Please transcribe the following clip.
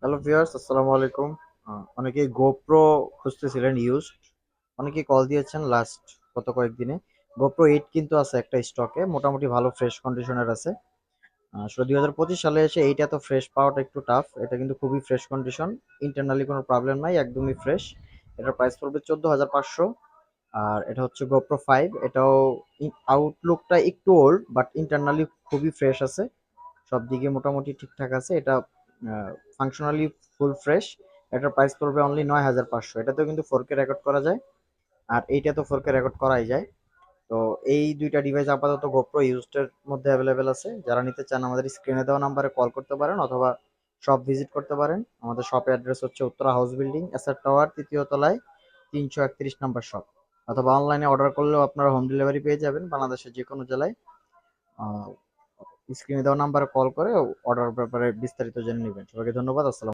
Hello viewers, আসসালামু আলাইকুম। অনেকেই গোপ্রো খুঁজতেছিলেন ইউজড। অনেকেই কল দিয়েছেন লাস্ট গত কয়েকদিনে। গোপ্রো 8 কিন্তু আছে একটা স্টকে, মোটামুটি ভালো ফ্রেশ কন্ডিশনের আছে। আসলে 2025 সালে এসে এইটা তো ফ্রেশ পাওয়াটা একটু টাফ। এটা কিন্তু খুবই ফ্রেশ কন্ডিশন, ইন্টারনালি কোনো প্রবলেম নাই, একদমই ফ্রেশ। এটার প্রাইস পড়বে 14,500। আর এটা হচ্ছে গোপ্রো 5। এটাও আউটলুকটা একটু ওল্ড, বাট ইন্টারনালি খুবই ফ্রেশ আছে, সব দিকে মোটামুটি ঠিকঠাক আছে। এটা ফাংশনালি ফুল ফ্রেশ। এটার প্রাইস পড়বে অনলি 9,500। এটাতেও কিন্তু 4K রেকর্ড করা যায়, আর এইটা তো 4K রেকর্ড করাই যায়। তো এই দুইটা ডিভাইস আপাতত গোপ্রো ইউজডের মধ্যে অ্যাভেলেবেল আছে। যারা নিতে চান আমাদের স্ক্রিনে দেওয়া নাম্বারে কল করতে পারেন, অথবা শপ ভিজিট করতে পারেন। আমাদের শপের অ্যাড্রেস হচ্ছে Uttara house building, SR tower, 3য় তলায়, 331 নাম্বার শপ। অথবা অনলাইনে অর্ডার করলেও আপনারা হোম ডেলিভারি পেয়ে যাবেন বাংলাদেশের যে কোনো জেলায়। স্ক্রিনে দেওয়া নাম্বারে কল করে অর্ডার ব্যাপারে বিস্তারিত জেনে নেবেন। সবাইকে ধন্যবাদ। আসসালাম।